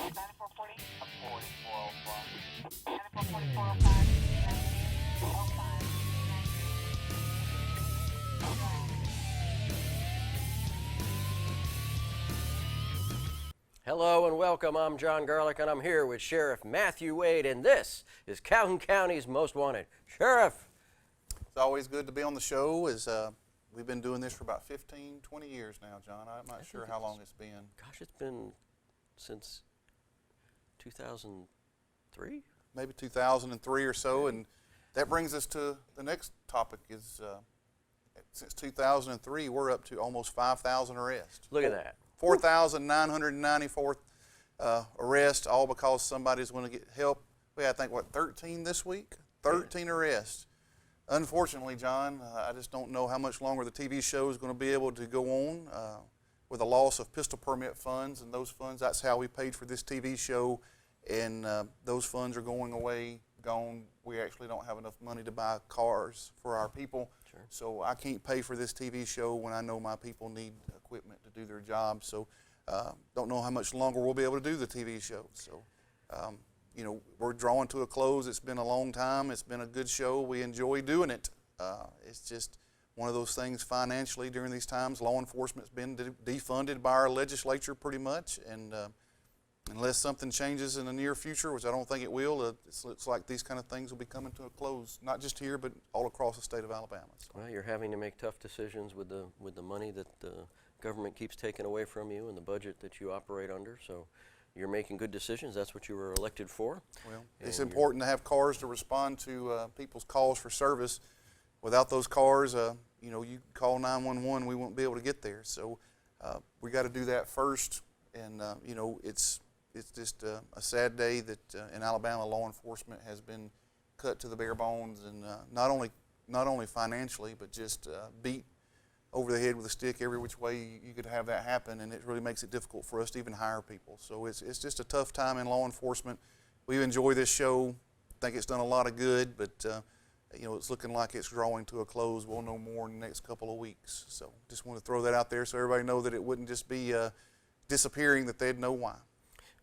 9440. 4405. 944405. 1905. Hello and welcome. I'm Jon Garlick and I'm here with Sheriff Matthew Wade, and this is Calhoun County's Most Wanted. Sheriff. It's always good to be on the show. We've been doing this for about 15, 20 years now, John. I'm not sure how long it's been. Gosh, it's been since 2003? Maybe 2003 or so, and that brings us to the next topic is since 2003, we're up to almost 5,000 arrests. Look at that. 4,994 arrests, all because somebody's going to get help. We had, I think, what, 13 this week? 13 arrests. Unfortunately, John, I just don't know how much longer the TV show is going to be able to go on with the loss of pistol permit funds, and those funds, that's how we paid for this TV show, and those funds are going away, gone. We actually don't have enough money to buy cars for our people, Sure. So I can't pay for this TV show when I know my people need equipment to do their job, so don't know how much longer we'll be able to do the TV show. So. You know, we're drawing to a close. It's been a long time. It's been a good show. We enjoy doing it. It's just one of those things financially during these times. Law enforcement's been defunded by our legislature pretty much, and unless something changes in the near future, which I don't think it will, it looks like these kind of things will be coming to a close, not just here, but all across the state of Alabama. So. Well, you're having to make tough decisions with the money that the government keeps taking away from you and the budget that you operate under, so you're making good decisions. That's what you were elected for. Well, it's important to have cars to respond to people's calls for service. Without those cars, you know, you call 911, we won't be able to get there. So we got to do that first. And you know, it's just a sad day that in Alabama, law enforcement has been cut to the bare bones, and not only financially, but just beat over the head with a stick every which way you could have that happen, and it really makes it difficult for us to even hire people. So it's just a tough time in law enforcement. We enjoy this show. Think it's done a lot of good, but you know, it's looking like it's drawing to a close. We'll know more in the next couple of weeks. So just want to throw that out there so everybody know that it wouldn't just be disappearing, that they'd know why.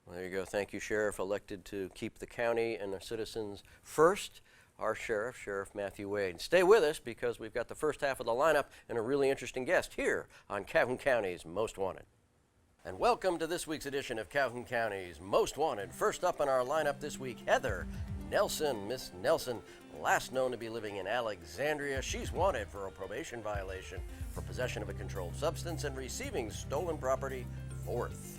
Well, there you go. Thank you, Sheriff, elected to keep the county and the citizens first. Our Sheriff, Sheriff Matthew Wade. Stay with us because we've got the first half of the lineup and a really interesting guest here on Calhoun County's Most Wanted. And welcome to this week's edition of Calhoun County's Most Wanted. First up in our lineup this week, Heather Nelson. Miss Nelson, last known to be living in Alexandria. She's wanted for a probation violation for possession of a controlled substance and receiving stolen property fourth.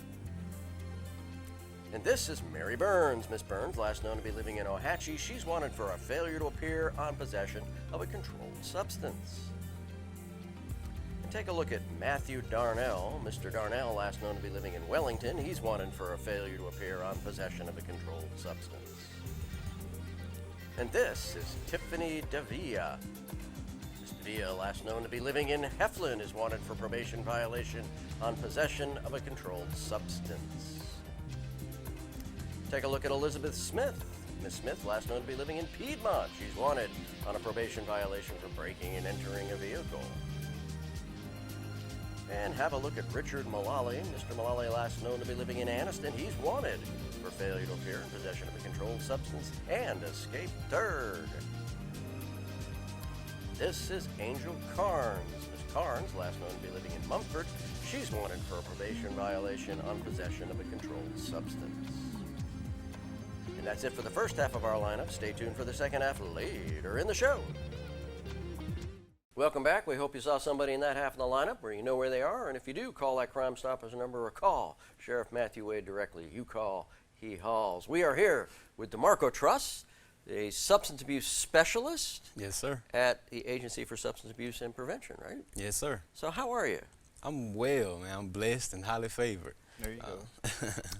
And this is Mary Burns. Miss Burns, last known to be living in Ohatchee. She's wanted for a failure to appear on possession of a controlled substance. And take a look at Matthew Darnell. Mr. Darnell, last known to be living in Wellington. He's wanted for a failure to appear on possession of a controlled substance. And this is Tiffany Davia. Miss Davia, last known to be living in Heflin, is wanted for probation violation on possession of a controlled substance. Take a look at Elizabeth Smith. Miss Smith, last known to be living in Piedmont. She's wanted on a probation violation for breaking and entering a vehicle. And have a look at Richard Mullally. Mr. Mullally, last known to be living in Anniston. He's wanted for failure to appear in possession of a controlled substance and escape third. This is Angel Carnes. Miss Carnes, last known to be living in Mumford. She's wanted for a probation violation on possession of a controlled substance. And that's it for the first half of our lineup. Stay tuned for the second half later in the show. Welcome back. We hope you saw somebody in that half of the lineup where you know where they are. And if you do, call that Crime Stoppers number or call Sheriff Matthew Wade directly. You call, he hauls. We are here with Damarco Truss, a substance abuse specialist. Yes, sir. At the Agency for Substance Abuse and Prevention, right? Yes, sir. So how are you? I'm well, man. I'm blessed and highly favored. There you go.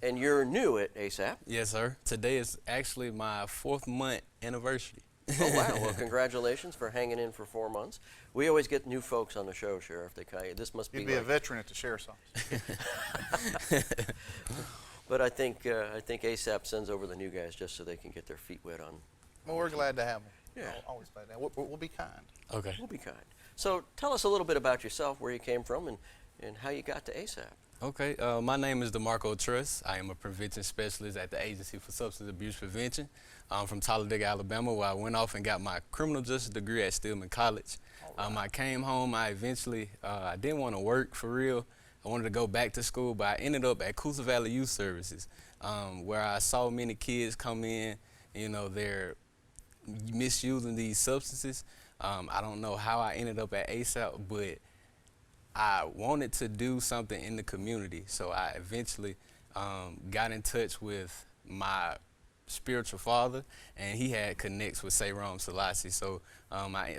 And you're new at ASAP. Yes, sir. Today is actually my 4th month anniversary. Oh, wow. Well, congratulations for hanging in for 4 months. We always get new folks on the show, Sheriff. They call you. This must be You'd be a veteran at the sheriff's office. But I think ASAP sends over the new guys just so they can get their feet wet on. Well, we're glad to have them. Yeah. Always glad to have them. We'll be kind. Okay. We'll be kind. So tell us a little bit about yourself, where you came from, and how you got to ASAP. Okay, my name is Damarco Truss. I am a prevention specialist at the Agency for Substance Abuse Prevention. I'm from Talladega, Alabama, where I went off and got my criminal justice degree at Stillman College. I came home. I didn't want to work for real. I wanted to go back to school, but I ended up at Coosa Valley Youth Services, where I saw many kids come in. You know, they're misusing these substances. I don't know how I ended up at ASAP, but I wanted to do something in the community, so I eventually got in touch with my spiritual father, and he had connects with Sayram Selassie. So I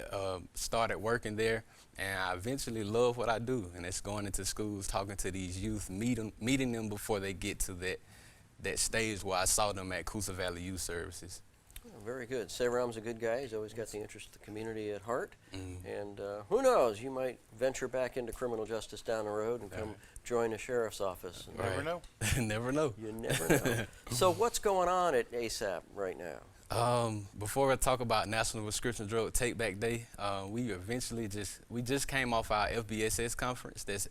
started working there, and I eventually love what I do, and it's going into schools, talking to these youth, meeting them before they get to that stage where I saw them at Coosa Valley Youth Services. Very good. Sayram's a good guy. He's always got the interest of the community at heart. And who knows, you might venture back into criminal justice down the road and come join the sheriff's office. You never know. Never know. You never know. So what's going on at ASAP right now? Before I talk about National Prescription Drug Take Back Day, we just came off our FBSS conference. That's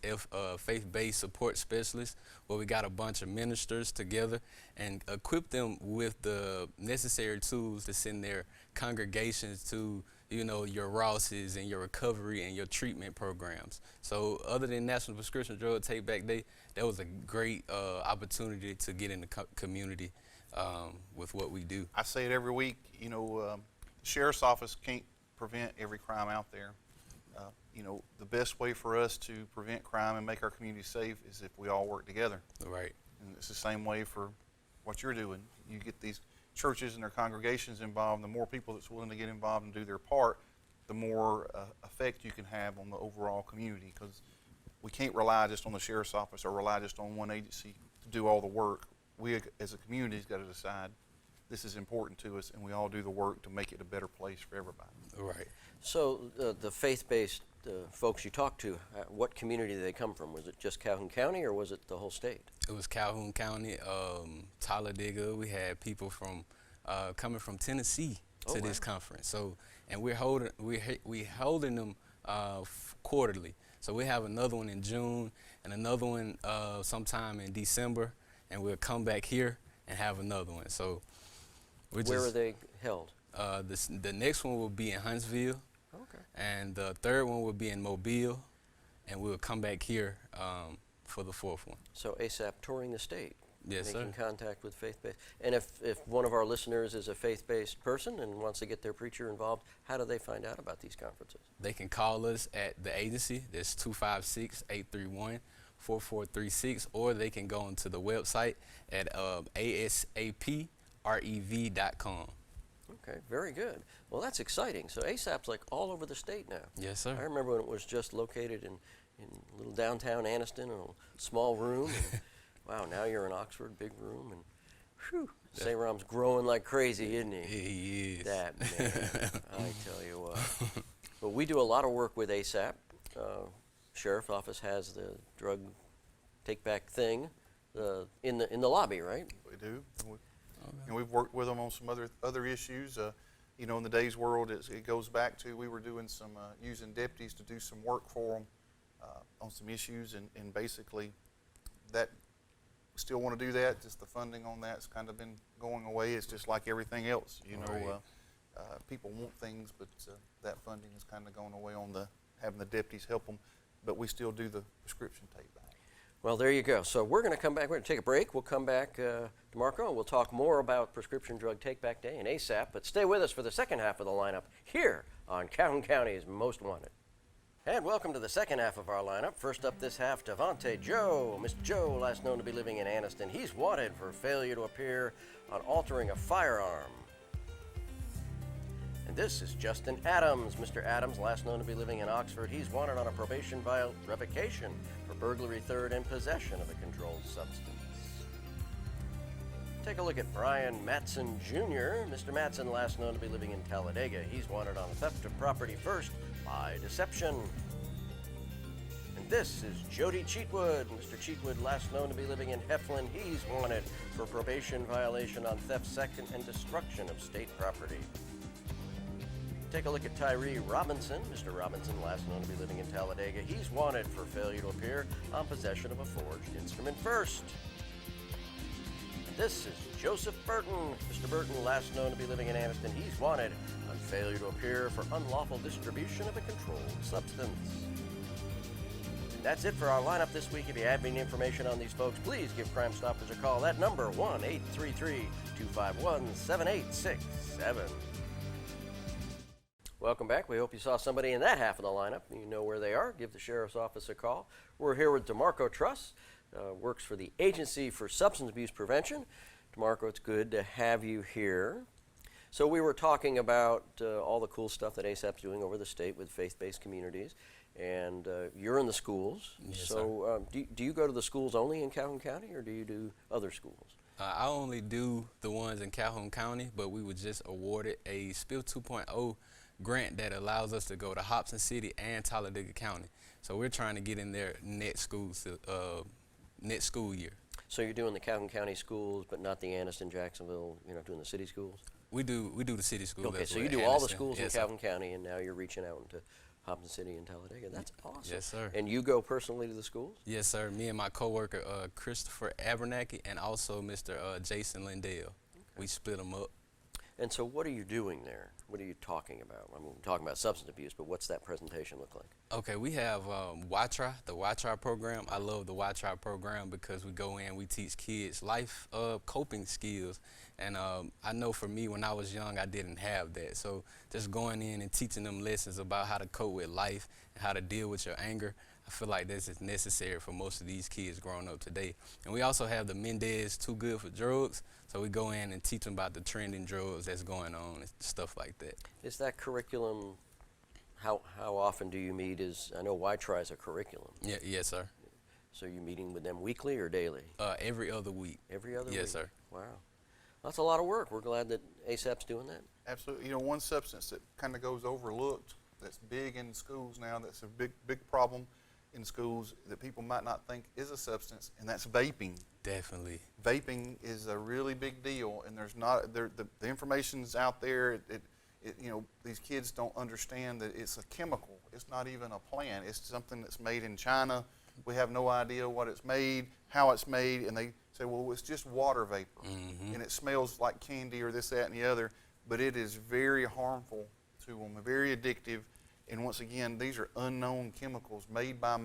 Faith-Based Support Specialists, where we got a bunch of ministers together and equipped them with the necessary tools to send their congregations to, you know, your Rosses and your recovery and your treatment programs. So other than National Prescription Drug Take Back Day, that was a great opportunity to get in the community with what we do. I say it every week, you know, the sheriff's office can't prevent every crime out there. You know, the best way for us to prevent crime and make our community safe is if we all work together. Right. And it's the same way for what you're doing. You get these churches and their congregations involved. The more people that's willing to get involved and do their part, the more effect you can have on the overall community, because we can't rely just on the sheriff's office or rely just on one agency to do all the work. We as a community has got to decide this is important to us, and we all do the work to make it a better place for everybody. Right. So the faith-based folks you talked to, what community did they come from? Was it just Calhoun County, or was it the whole state? It was Calhoun County, Talladega. We had people from coming from Tennessee to this conference. So, and we're holding them quarterly. So we have another one in June and another one sometime in December, and we'll come back here and have another one. So where are they held? The next one will be in Huntsville. Okay. And the third one will be in Mobile, and we'll come back here for the fourth one. So ASAP touring the state. Yes, making sir. contact with faith-based. And if one of our listeners is a faith-based person and wants to get their preacher involved, how do they find out about these conferences? They can call us at the agency. That's 256-831-4436, or they can go onto the website at asaprev.com. Okay, very good. Well, that's exciting. So ASAP's like all over the state now. Yes, sir. I remember when it was just located in little downtown Anniston in a small room. And wow, now you're in Oxford, big room, and whew, Sayram's growing like crazy, isn't he? He is. That man, I tell you what. But we do a lot of work with ASAP. Sheriff's office has the drug take-back thing in the lobby, right? We do. And we've worked with them on some other issues. You know, in the day's world, it goes back to we were doing some using deputies to do some work for them on some issues, and basically that we still want to do that. Just the funding on that's kind of been going away. It's just like everything else. You know, people want things, but that funding has kind of gone away on having the deputies help them. But we still do the prescription take back. Well, there you go. So we're going to come back. We're going to take a break. We'll come back, DeMarco, and we'll talk more about Prescription Drug Take-Back Day and ASAP. But stay with us for the second half of the lineup here on Calhoun County's Most Wanted. And welcome to the second half of our lineup. First up this half, Devontae Joe. Mr. Joe, last known to be living in Anniston. He's wanted for failure to appear on altering a firearm. And this is Justin Adams. Mr. Adams, last known to be living in Oxford. He's wanted on a probation revocation for burglary third and possession of a controlled substance. Take a look at Brian Matson Jr. Mr. Matson, last known to be living in Talladega. He's wanted on theft of property first by deception. And this is Jody Cheatwood. Mr. Cheatwood, last known to be living in Heflin. He's wanted for probation violation on theft second and destruction of state property. take a look at Tyree Robinson. Mr. Robinson, last known to be living in Talladega. He's wanted for failure to appear on possession of a forged instrument first. And this is Joseph Burton. Mr. Burton, last known to be living in Anniston. He's wanted on failure to appear for unlawful distribution of a controlled substance. That's it for our lineup this week. If you have any information on these folks, please give Crime Stoppers a call. That number, 1-833-251-7867. Welcome back. We hope you saw somebody in that half of the lineup. You know where they are. Give the Sheriff's Office a call. We're here with Damarco Truss, works for the Agency for Substance Abuse Prevention. Damarco, it's good to have you here. So we were talking about all the cool stuff that ASAP's doing over the state with faith-based communities. And you're in the schools. Yes, so do you go to the schools only in Calhoun County, or do you do other schools? I only do the ones in Calhoun County, but we were just awarded a Spill 2.0 grant that allows us to go to Hobson City and Talladega County. So we're trying to get in there next school year. So you're doing the Calhoun County schools, but not the Anniston, Jacksonville, you're not doing the city schools? We do the city schools. Okay, so you do all the schools in Calhoun County, and now you're reaching out into Hobson City and Talladega. That's awesome. Yes, sir. And you go personally to the schools? Yes, sir. Me and my coworker, Christopher Abernathy, and also Mr. Jason Lindell. Okay. We split them up. And so what are you doing there? What are you talking about? I mean, we're talking about substance abuse, but what's that presentation look like? Okay, we have YTRI, the YTRI program. I love the YTRI program because we go in, we teach kids life coping skills. And I know for me, when I was young, I didn't have that. So just going in and teaching them lessons about how to cope with life and how to deal with your anger, I feel like this is necessary for most of these kids growing up today. And we also have the Mendez Too Good for Drugs. So we go in and teach them about the trending drugs that's going on and stuff like that. Is that curriculum, how often do you meet? I know YTRI is a curriculum. Yeah, yes, sir. So you're meeting with them weekly or daily? Every other week. Every other week? Yes, sir. Wow. That's a lot of work. We're glad that ASAP's doing that. Absolutely. You know, one substance that kind of goes overlooked that's big in schools now, that's a big problem in schools that people might not think is a substance, and that's vaping. Definitely. Vaping is a really big deal, and there's not the information's out there. You know, these kids don't understand that it's a chemical. It's not even a plant. It's something that's made in China. We have no idea what it's made, how it's made, and they say, well, it's just water vapor, and it smells like candy or this, that, and the other, but it is very harmful to them, very addictive. And once again, these are unknown chemicals made by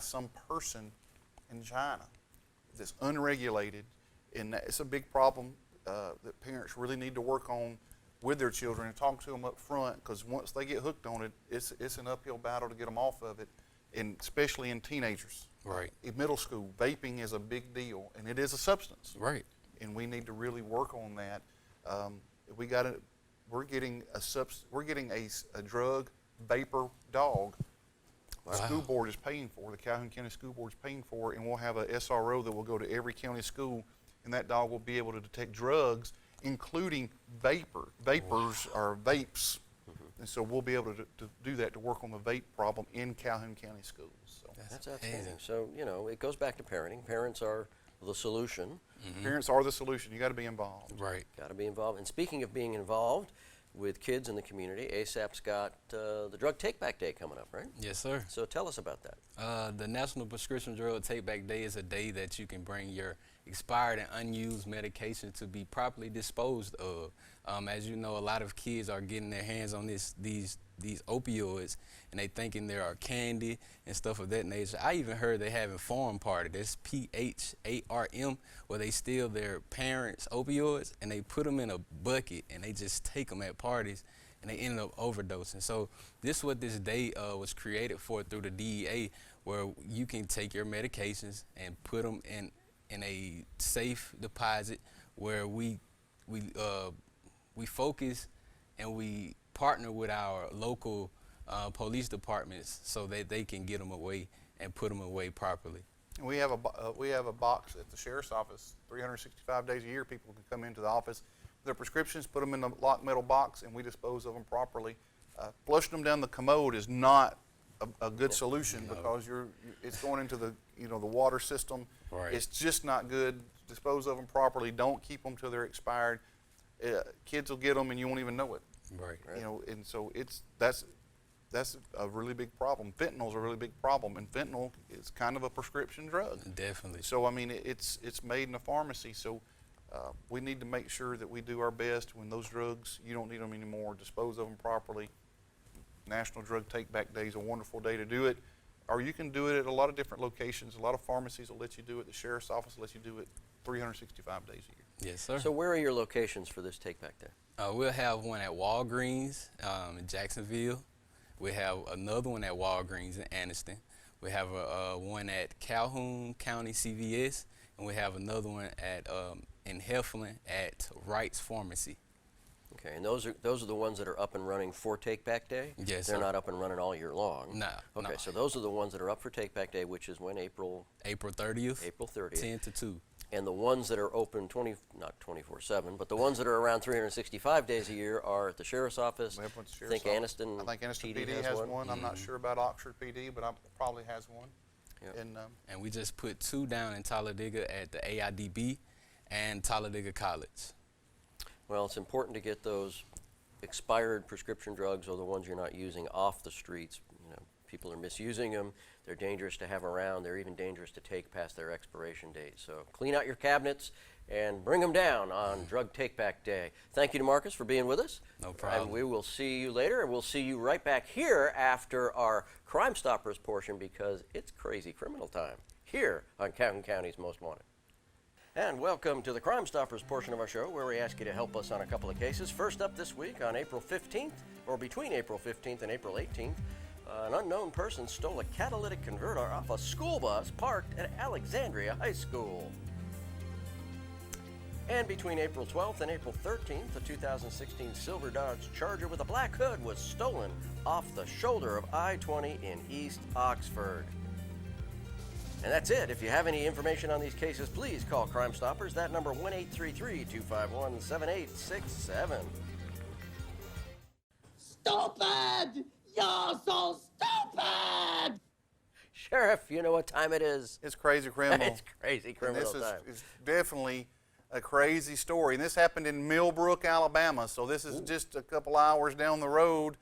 some person in China that's unregulated, and it's a big problem that parents really need to work on with their children and talk to them up front, because once they get hooked on it, it's an uphill battle to get them off of it, and especially in teenagers. Right. In middle school, vaping is a big deal, and it is a substance. Right. And we need to really work on that. We're getting a drug vapor dog. Wow. The school board is paying for, the Calhoun County School Board is paying for, and we'll have a SRO that will go to every county school, and that dog will be able to detect drugs, including vapors or vapes. And so we'll be able to do that, to work on the vape problem in Calhoun County schools. So. That's outstanding. So, you know, it goes back to parenting. Parents are the solution. Parents are the solution. You got to be involved. Right. Got to be involved. And speaking of being involved with kids in the community, ASAP's got the Drug Take Back Day coming up, right? Yes, sir. So tell us about that. The National Prescription Drug Take Back Day is a day that you can bring your expired and unused medication to be properly disposed of. As you know, a lot of kids are getting their hands on these opioids, and they thinking they are candy and stuff of that nature. I even heard they having farm party. That's PHARM, where they steal their parents' opioids and they put them in a bucket and they just take them at parties, and they end up overdosing. So this is what this day was created for through the DEA, where you can take your medications and put them in a safe deposit, where we focus and we partner with our local police departments so that they can get them away and put them away properly. We have a box at the sheriff's office. 365 days a year, people can come into the office with their prescriptions, put them in the locked metal box, and we dispose of them properly. Flushing them down the commode is not a good solution, because it's going into the water system. Right. It's just not good. Dispose of them properly. Don't keep them till they're expired. Kids will get them and you won't even know it. Right. You know, and so that's a really big problem. Fentanyl's a really big problem, and fentanyl is kind of a prescription drug. Definitely. So I mean, it's made in a pharmacy. So we need to make sure that we do our best when those drugs, you don't need them anymore, dispose of them properly. National Drug Take Back Day is a wonderful day to do it. Or you can do it at a lot of different locations. A lot of pharmacies will let you do it. The sheriff's office will let you do it 365 days a year. Yes, sir. So where are your locations for this Take Back Day? We'll have one at Walgreens in Jacksonville. We have another one at Walgreens in Anniston. We have one at Calhoun County CVS, and we have another one at in Heflin at Wright's Pharmacy. Okay, and those are the ones that are up and running for Take Back Day? Yes, They're sir. not up and running all year long? No. Okay, no. so those are the ones that are up for Take Back Day, which is when, April 30th. April 30th. 10 to 2. And the ones that are open not 24/7, but the ones that are around 365 days a year are at the sheriff's office. We have one at the I think sheriff's Anniston office. I think Anniston PD PD has one. I'm Mm-hmm. not sure about Oxford PD, but probably has one. Yep. And And we just put 2 down in Talladega at the AIDB and Talladega College. Well, it's important to get those expired prescription drugs or the ones you're not using off the streets. You know, people are misusing them. They're dangerous to have around. They're even dangerous to take past their expiration date. So clean out your cabinets and bring them down on Drug Take Back Day. Thank you to Marcus for being with us. No problem. And we will see you later, and we'll see you right back here after our Crime Stoppers portion, because it's crazy criminal time here on Calhoun County's Most Wanted. And welcome to the Crime Stoppers portion of our show, where we ask you to help us on a couple of cases. First up this week on April 15th, or between April 15th and April 18th, an unknown person stole a catalytic converter off a school bus parked at Alexandria High School. And between April 12th and April 13th, a 2016 silver Dodge Charger with a black hood was stolen off the shoulder of I-20 in East Oxford. And that's it. If you have any information on these cases, please call Crime Stoppers. That number, 1-833-251-7867. Stupid! You're so stupid! Sheriff, you know what time it is. it's crazy criminal. It's crazy And criminal this time. is definitely a crazy story. And this happened in Millbrook, Alabama. So this is just a couple hours down the road.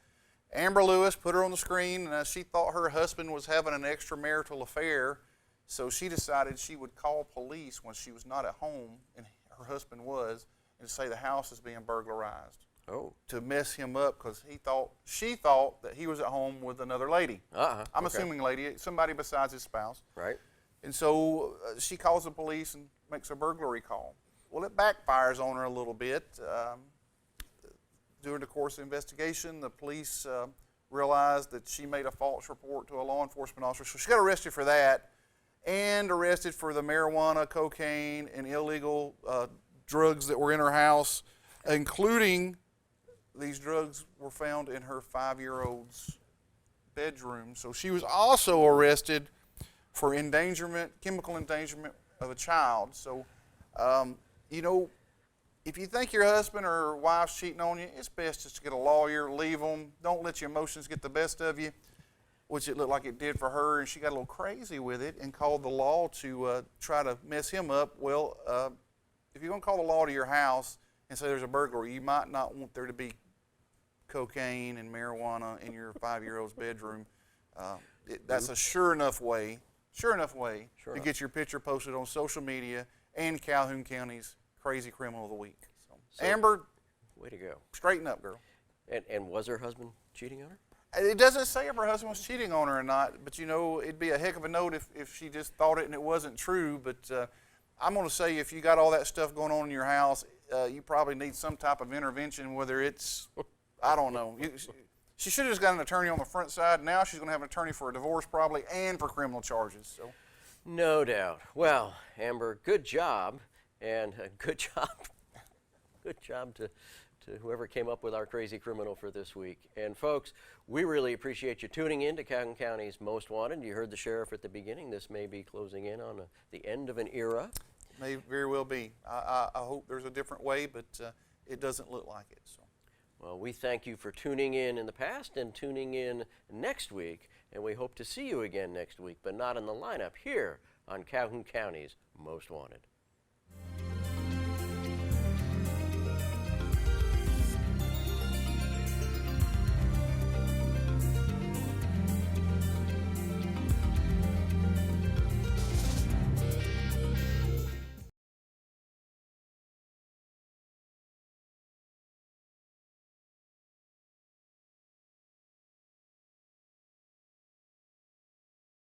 Amber Lewis put her on the screen. She thought her husband was having an extramarital affair. So she decided she would call police when she was not at home, and her husband was, and say the house is being burglarized. Oh. To mess him up, because she thought that he was at home with another lady. I'm okay. assuming lady, somebody besides his spouse. Right. And so she calls the police and makes a burglary call. Well, it backfires on her a little bit. During the course of the investigation, the police realized that she made a false report to a law enforcement officer. So she got arrested for that, and arrested for the marijuana, cocaine, and illegal drugs that were in her house, including these drugs were found in her 5-year-old's bedroom. So she was also arrested for endangerment, chemical endangerment of a child. So, you know, if you think your husband or wife's cheating on you, it's best just to get a lawyer, leave them. Don't let your emotions get the best of you, which it looked like it did for her, and she got a little crazy with it and called the law to try to mess him up. Well, if you're going to call the law to your house and say there's a burglary, you might not want there to be cocaine and marijuana in your 5-year-old's bedroom. That's a sure enough way to get your picture posted on social media and Calhoun County's Crazy Criminal of the Week. So, Amber, Way to go. straighten up, girl. And was her husband cheating on her? It doesn't say if her husband was cheating on her or not, but you know, it'd be a heck of a note if she just thought it and it wasn't true. But I'm going to say if you got all that stuff going on in your house, you probably need some type of intervention, whether it's, I don't know. She should have just got an attorney on the front side. Now she's going to have an attorney for a divorce probably and for criminal charges. So, No doubt. Well, Amber, good job, and good job to whoever came up with our crazy criminal for this week. And folks, we really appreciate you tuning in to Calhoun County's Most Wanted. You heard the sheriff at the beginning. This may be closing in on the end of an era. may very well be. I hope there's a different way, but it doesn't look like it. So. Well, we thank you for tuning in the past and tuning in next week, and we hope to see you again next week, but not in the lineup here on Calhoun County's Most Wanted.